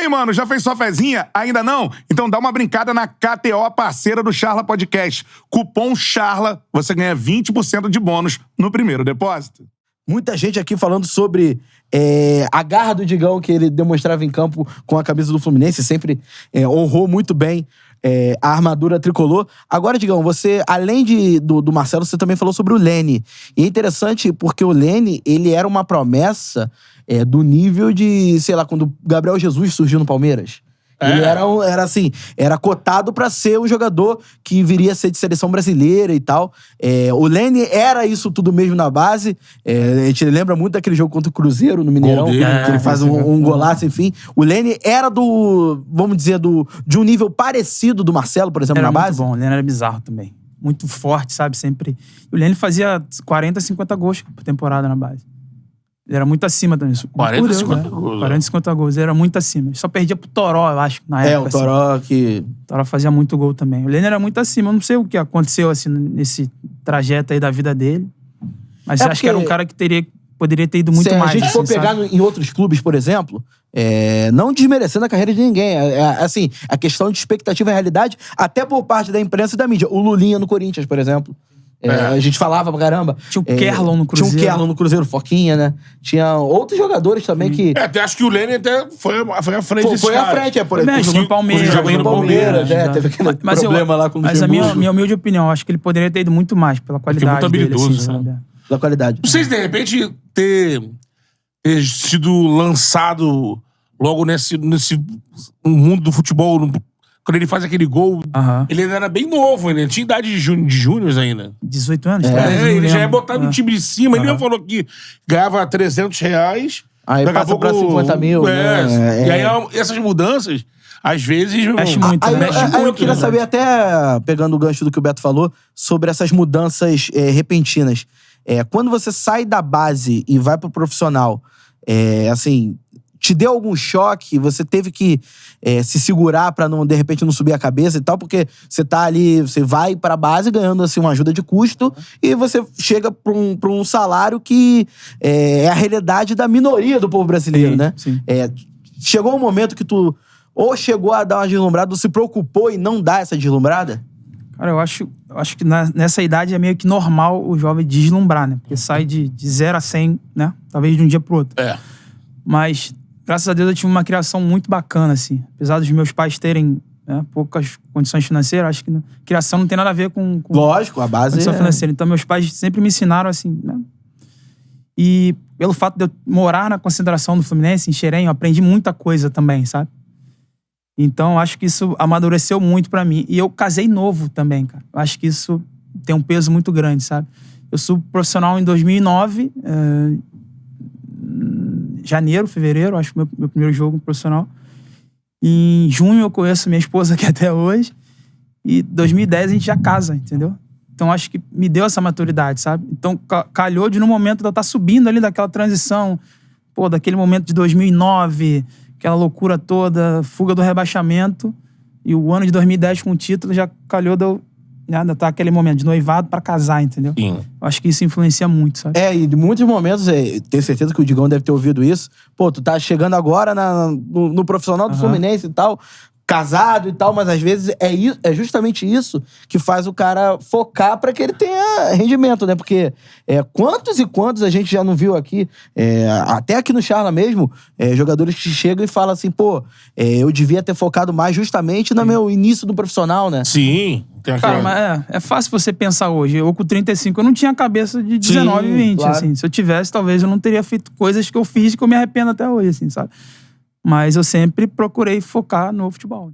aí, mano, já fez sua fezinha? Ainda não? Então dá uma brincada na KTO, parceira do Charla Podcast. Cupom CHARLA, você ganha 20% de bônus no primeiro depósito. Muita gente aqui falando sobre a garra do Digão que ele demonstrava em campo com a camisa do Fluminense, sempre honrou muito bem a armadura tricolor. Agora, Digão, você, além do Marcelo, você também falou sobre o Lene. E é interessante porque o Lene, ele era uma promessa do nível de, sei lá, quando o Gabriel Jesus surgiu no Palmeiras. Ele era cotado pra ser um jogador que viria a ser de seleção brasileira e tal. O Lene era isso tudo mesmo na base. A gente lembra muito daquele jogo contra o Cruzeiro no Mineirão, que ele faz um golaço, enfim. O Lene era vamos dizer, de um nível parecido do Marcelo, por exemplo, na base. Muito bom, o Lene era bizarro também. Muito forte, sabe? Sempre. O Lene fazia 40, 50 gols por temporada na base. Ele era muito acima também. 40, 50 gols. 40, 50 gols. Ele era muito acima. Ele só perdia pro Toró, eu acho, na época. O Toró assim. que... O Toró fazia muito gol também. O Lene era muito acima. Eu não sei o que aconteceu, assim, nesse trajeto aí da vida dele. Mas acho que era um cara que poderia ter ido muito mais. Se a gente for pegar em outros clubes, por exemplo, não desmerecendo a carreira de ninguém. Assim, a questão de expectativa e realidade, até por parte da imprensa e da mídia. O Lulinha no Corinthians, por exemplo. A gente falava pra caramba. Tinha o Kerlon no Cruzeiro. Tinha o Kerlon no Cruzeiro, Foquinha, né? Tinha outros jogadores também que... até acho que o Lene até foi à frente desse Foi à cara. frente, por exemplo. Jogou no Palmeiras. Jogou no Palmeiras, Teve aquele problema lá com o Mas a minha humilde opinião, acho que ele poderia ter ido muito mais pela qualidade muito dele, habilidoso, assim, né? sabe? Da qualidade. Não sei se de repente ter sido lançado logo nesse mundo do futebol, quando ele faz aquele gol, ele ainda era bem novo, ele tinha idade de júniors ainda. 18 anos? Ele já é botado no time de cima, ele mesmo falou que ganhava R$300. Aí passa pra 50 mil, né? E aí essas mudanças, às vezes... Mexe muito, Aí eu queria saber, até pegando o gancho do que o Beto falou, sobre essas mudanças repentinas. Quando você sai da base e vai pro profissional, assim... Te deu algum choque? Você teve que se segurar pra, de repente, não subir a cabeça e tal? Porque você tá ali, você vai pra base ganhando, assim, uma ajuda de custo e você chega pra um salário que é a realidade da minoria do povo brasileiro, né? Sim. Chegou um momento que tu ou chegou a dar uma deslumbrada, ou se preocupou em não dar essa deslumbrada? Cara, eu acho que nessa idade é meio que normal o jovem deslumbrar, né? Porque sai de 0 a 100, né? Talvez de um dia pro outro. Mas... Graças a Deus eu tive uma criação muito bacana, assim. Apesar dos meus pais terem poucas condições financeiras, acho que criação não tem nada a ver com Lógico, a base condição financeira. Então meus pais sempre me ensinaram, assim, né? E pelo fato de eu morar na concentração do Fluminense, em Xerém, eu aprendi muita coisa também, sabe? Então acho que isso amadureceu muito pra mim. E eu casei novo também, cara. Eu acho que isso tem um peso muito grande, sabe? Eu sou profissional em 2009, janeiro, fevereiro, acho que meu primeiro jogo profissional. Em junho eu conheço minha esposa aqui até hoje. E 2010 a gente já casa, entendeu? Então acho que me deu essa maturidade, sabe? Então calhou de no momento de eu estar subindo ali daquela transição, daquele momento de 2009, aquela loucura toda, fuga do rebaixamento. E o ano de 2010 com o título já calhou de eu ainda tá aquele momento de noivado pra casar, entendeu? Sim. Acho que isso influencia muito, sabe? E de muitos momentos, tenho certeza que o Digão deve ter ouvido isso. Tu tá chegando agora no profissional do Fluminense e tal, casado e tal, mas às vezes é justamente isso que faz o cara focar pra que ele tenha rendimento, né? Porque quantos e quantos a gente já não viu aqui, até aqui no Charla mesmo, jogadores que chegam e falam assim, eu devia ter focado mais justamente no meu início do profissional, né? Sim. Cara, mas é fácil você pensar hoje. Eu com 35, eu não tinha a cabeça de 19 e 20, claro. assim. Se eu tivesse, talvez eu não teria feito coisas que eu fiz que eu me arrependo até hoje, assim, sabe? Mas eu sempre procurei focar no futebol.